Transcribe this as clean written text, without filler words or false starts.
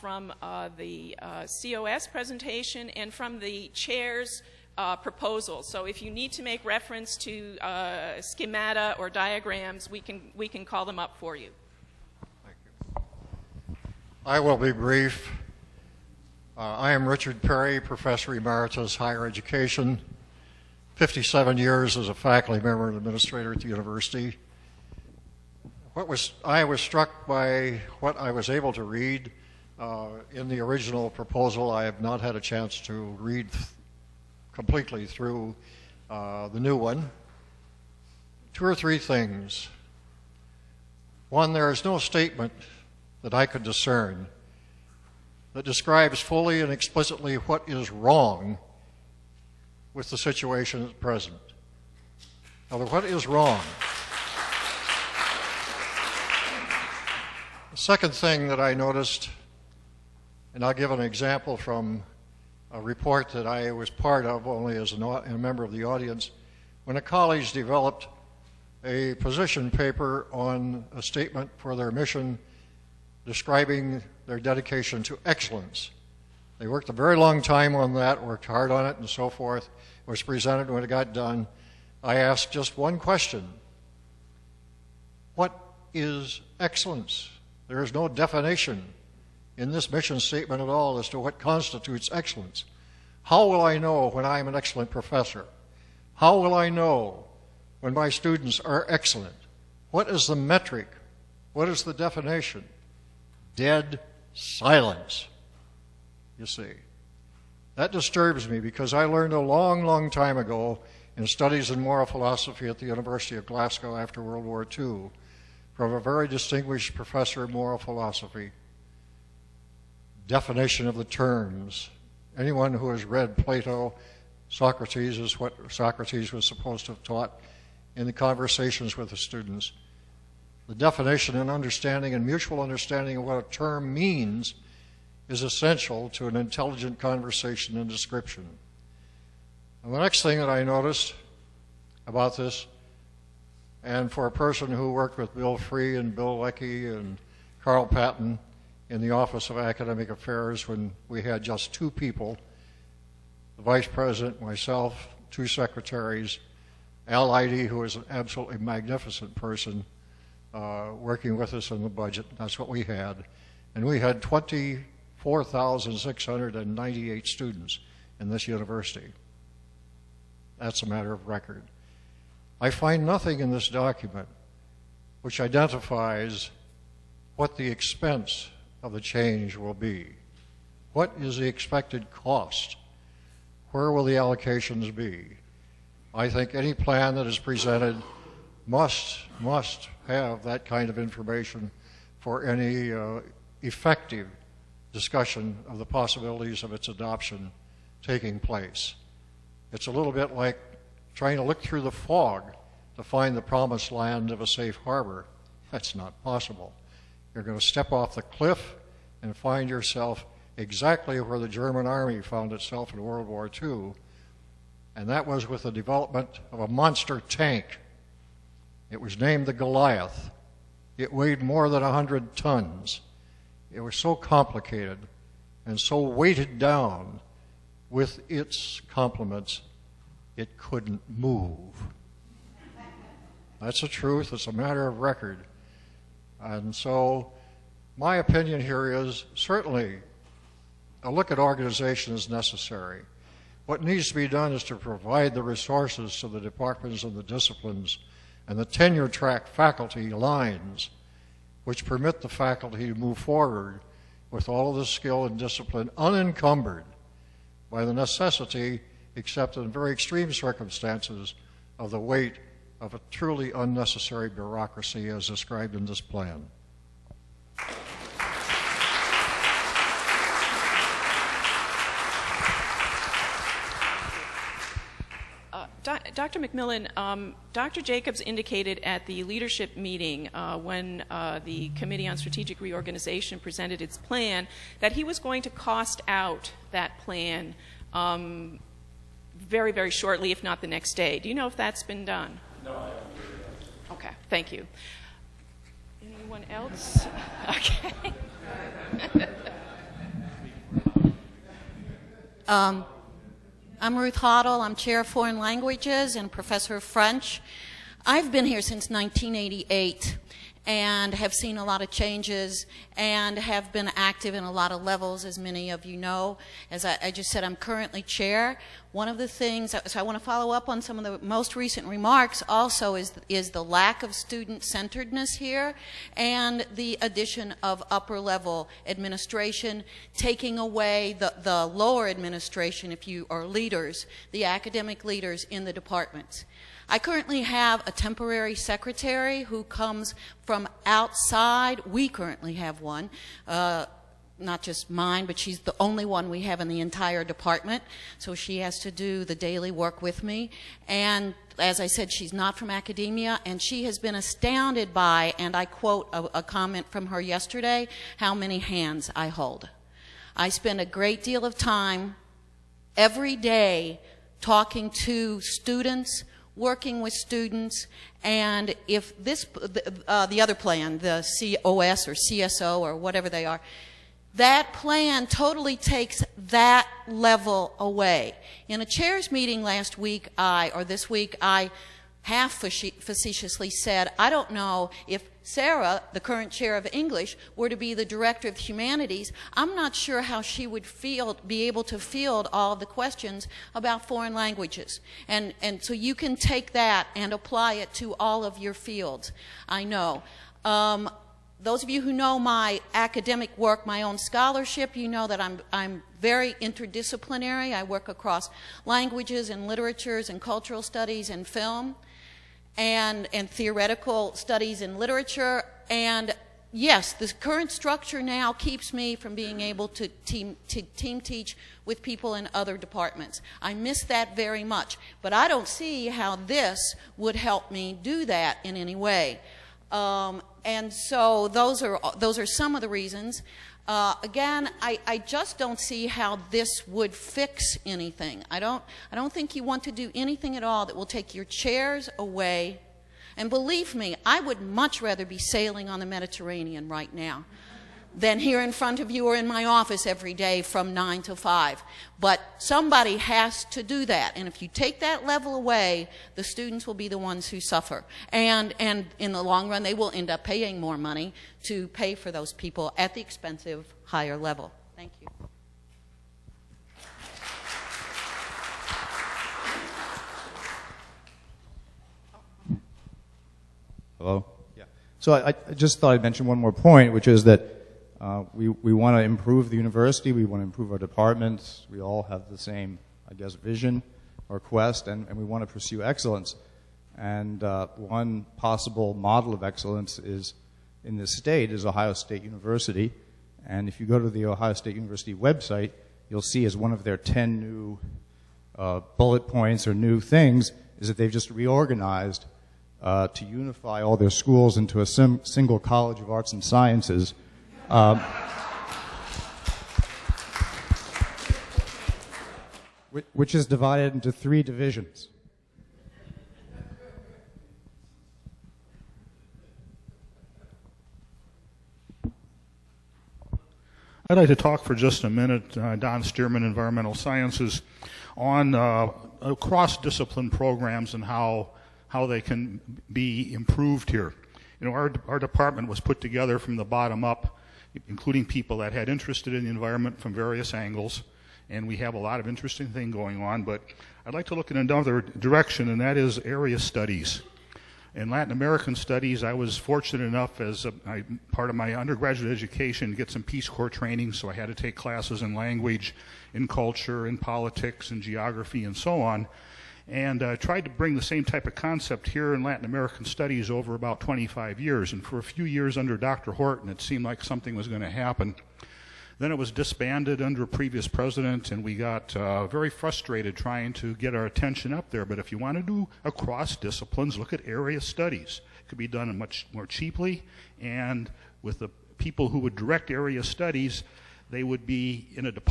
from the COS presentation and from the chair's proposal. So if you need to make reference to schemata or diagrams, we can call them up for you. Thank you. I will be brief. I am Richard Perry, Professor Emeritus, Higher Education, 57 years as a faculty member and administrator at the university. I was struck by what I was able to read in the original proposal. I have not had a chance to read completely through the new one. 2 or 3 things. One, there is no statement that I could discern that describes fully and explicitly what is wrong with the situation at present. Now, what is wrong? The second thing that I noticed, and I'll give an example from a report that I was part of only as a member of the audience, when a college developed a position paper on a statement for their mission describing their dedication to excellence. They worked a very long time on that, worked hard on it and so forth. It was presented when it got done. I asked just one question. What is excellence? There is no definition in this mission statement at all as to what constitutes excellence. How will I know when I am an excellent professor? How will I know when my students are excellent? What is the metric? What is the definition? Dead silence, you see. That disturbs me because I learned a long, long time ago in studies in moral philosophy at the University of Glasgow after World War II from a very distinguished professor of moral philosophy. Definition of the terms. Anyone who has read Plato, Socrates is what Socrates was supposed to have taught in the conversations with the students. The definition and understanding and mutual understanding of what a term means is essential to an intelligent conversation and description. And the next thing that I noticed about this, and for a person who worked with Bill Free and Bill Leckie and Carl Patton in the Office of Academic Affairs when we had just 2 people, the Vice President, myself, 2 secretaries, Al Eide, who is an absolutely magnificent person, working with us on the budget. That's what we had. And we had 24,698 students in this university. That's a matter of record. I find nothing in this document which identifies what the expense of the change will be. What is the expected cost? Where will the allocations be? I think any plan that is presented must have that kind of information for any effective discussion of the possibilities of its adoption taking place. It's a little bit like trying to look through the fog to find the promised land of a safe harbor. That's not possible. You're going to step off the cliff and find yourself exactly where the German army found itself in World War II, and that was with the development of a monster tank. It was named the Goliath. It weighed more than 100 tons. It was so complicated and so weighted down with its complements, it couldn't move. That's the truth. It's a matter of record. And so my opinion here is certainly a look at organization is necessary. What needs to be done is to provide the resources to the departments and the disciplines and the tenure track faculty lines which permit the faculty to move forward with all of the skill and discipline unencumbered by the necessity, except in very extreme circumstances, of the weight of a truly unnecessary bureaucracy as described in this plan. Dr. McMillan, Dr. Jacobs indicated at the leadership meeting when the Committee on Strategic Reorganization presented its plan that he was going to cost out that plan very, very shortly, if not the next day. Do you know if that's been done? No, I haven't. Okay, thank you. Anyone else? Okay. I'm Ruth Hoddle. I'm Chair of Foreign Languages and Professor of French. I've been here since 1988 and have seen a lot of changes and have been active in a lot of levels, as many of you know. As I just said, I'm currently chair. One of the things, so I want to follow up on some of the most recent remarks also is the lack of student-centeredness here and the addition of upper-level administration, taking away the lower administration, if you are leaders, the academic leaders in the departments. I currently have a temporary secretary who comes from outside. We currently have one, not just mine, but she's the only one we have in the entire department. So she has to do the daily work with me. And as I said, she's not from academia, and she has been astounded by, and I quote a comment from her yesterday, how many hands I hold. I spend a great deal of time every day talking to students, working with students, and if this, the other plan, the COS or CSO or whatever they are, that plan totally takes that level away. In a chair's meeting last week, this week, I half facetiously said, I don't know if Sarah, the current chair of English, were to be the director of humanities, I'm not sure how she would be able to field all of the questions about foreign languages. And so you can take that and apply it to all of your fields, I know. Those of you who know my academic work, my own scholarship, you know that I'm very interdisciplinary. I work across languages and literatures and cultural studies and film and theoretical studies in literature. And yes, the current structure now keeps me from being able to team teach with people in other departments. I miss that very much, but I don't see how this would help me do that in any way. And so those are some of the reasons. Again, I just don't see how this would fix anything. I don't think you want to do anything at all that will take your chairs away. And believe me, I would much rather be sailing on the Mediterranean right now than here in front of you or in my office every day from 9 to 5. But somebody has to do that. And if you take that level away, the students will be the ones who suffer. And in the long run, they will end up paying more money to pay for those people at the expensive higher level. Thank you. Hello? Yeah. So I just thought I'd mention one more point, which is that we want to improve the university, we want to improve our departments, we all have the same, I guess, vision or quest, and we want to pursue excellence. And one possible model of excellence is, in this state, is Ohio State University. And if you go to the Ohio State University website, you'll see as one of their 10 new bullet points or new things is that they've just reorganized to unify all their schools into a single College of Arts and Sciences. Which is divided into 3 divisions. I'd like to talk for just a minute, Don Stearman, Environmental Sciences, on cross-discipline programs and how they can be improved here. You know, our department was put together from the bottom up, including people that had interested in the environment from various angles, and we have a lot of interesting things going on, but I'd like to look in another direction, and that is area studies. In Latin American studies, I was fortunate enough as part of my undergraduate education to get some Peace Corps training, so I had to take classes in language, in culture, in politics, in geography, and so on. And tried to bring the same type of concept here in Latin American studies over about 25 years. And for a few years under Dr. Horton, it seemed like something was going to happen. Then it was disbanded under a previous president, and we got very frustrated trying to get our attention up there. But if you want to do across disciplines, look at area studies. It could be done much more cheaply, and with the people who would direct area studies, they would be in a department